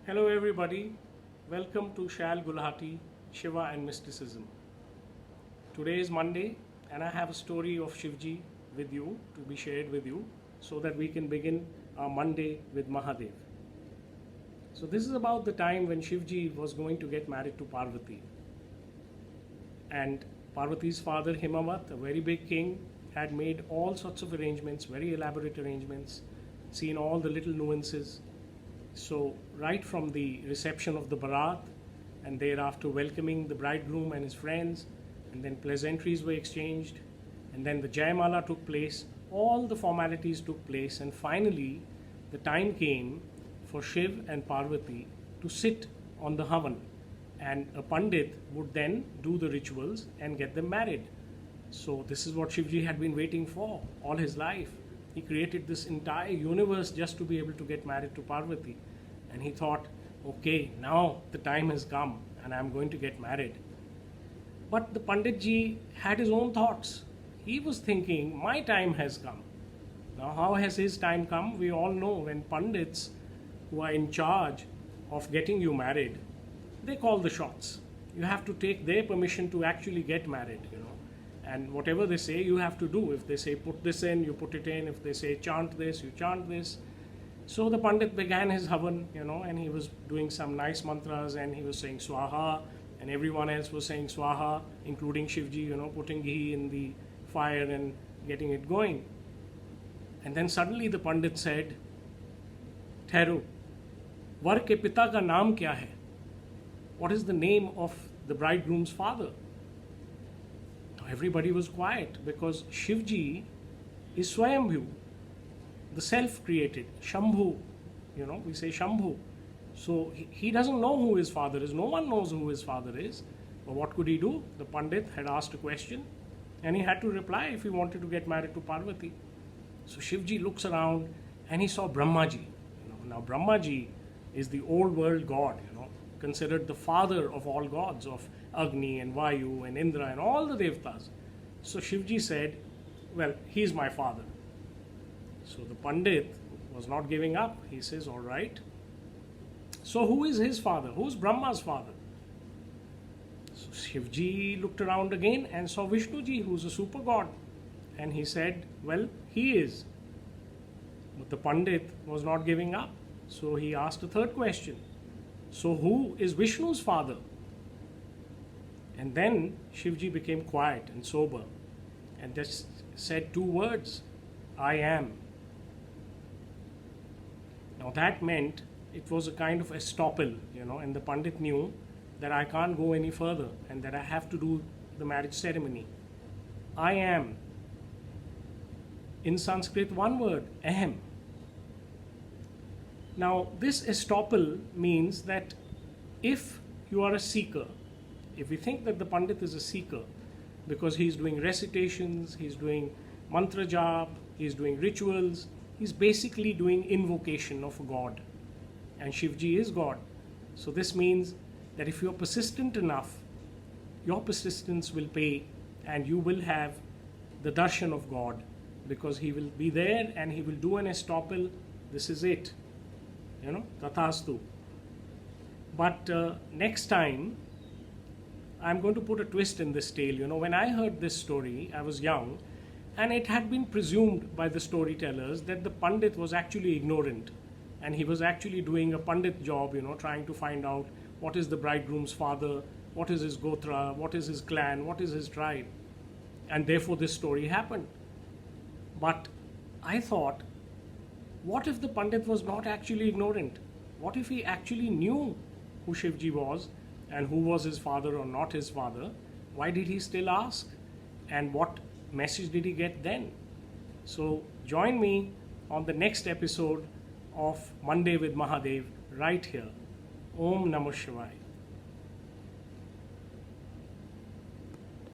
Hello, everybody. Welcome to Shal Gulhati, Shiva and Mysticism. Today is Monday, and I have a story of Shivji with you to be shared with you so that we can begin our Monday with Mahadev. So, this is about the time when Shivji was going to get married to Parvati. And Parvati's father, Himavat, a very big king, had made all sorts of arrangements, very elaborate arrangements, seen all the little nuances. So, right from the reception of the Bharat and thereafter welcoming the bridegroom and his friends, and then pleasantries were exchanged, and then the Jayamala took place, all the formalities took place, and finally the time came for Shiv and Parvati to sit on the Havan, and a pandit would then do the rituals and get them married. So, this is what Shivji had been waiting for all his life. He created this entire universe just to be able to get married to Parvati. And he thought, okay, now the time has come and I'm going to get married. But the Panditji had his own thoughts. He was thinking, my time has come. Now, how has his time come? We all know when Pandits who are in charge of getting you married, they call the shots. You have to take their permission to actually get married. And whatever they say, you have to do. If they say put this in, you put it in. If they say chant this, you chant this. So the Pandit began his Havan, and he was doing some nice mantras, and he was saying Swaha, and everyone else was saying Swaha, including Shivji, putting ghee in the fire and getting it going. And then suddenly the Pandit said, Thero, Var ke pita ka naam kya hai? What is the name of the bridegroom's father? Everybody was quiet because Shivji is Swayambhu, the self-created, Shambhu. We say Shambhu. So he doesn't know who his father is. No one knows who his father is. But what could he do? The Pandit had asked a question and he had to reply if he wanted to get married to Parvati. So Shivji looks around and he saw Brahmaji. Now Brahmaji is the old world god, considered the father of all gods, of Agni and Vayu and Indra and all the Devtas. So Shivji said, well, he's my father. So the Pandit was not giving up. He says, all right. So who is his father? Who's Brahma's father? So Shivji looked around again and saw Vishnuji, who's a super god. And he said, well, he is. But the Pandit was not giving up. So he asked a third question. So who is Vishnu's father? And then Shivji became quiet and sober and just said two words, I am. Now that meant it was a kind of estoppel, and the Pandit knew that I can't go any further and that I have to do the marriage ceremony. I am. In Sanskrit, one word, ahem. Now this estoppel means that if you are a seeker, if we think that the Pandit is a seeker because he's doing recitations, he's doing mantra jap, he's doing rituals, he's basically doing invocation of a god. And Shivji is God. So this means that if you're persistent enough, your persistence will pay and you will have the darshan of God because he will be there and he will do an estoppel. This is it. Tathastu. But next time, I'm going to put a twist in this tale. When I heard this story, I was young, and it had been presumed by the storytellers that the Pandit was actually ignorant, and he was actually doing a Pandit job, trying to find out what is the bridegroom's father, what is his gotra, what is his clan, what is his tribe, and therefore this story happened. But I thought, what if the Pandit was not actually ignorant? What if he actually knew who Shivji was and who was his father or not his father? Why did he still ask? And what message did he get then? So join me on the next episode of Monday with Mahadev right here. Om Namah Shivaya.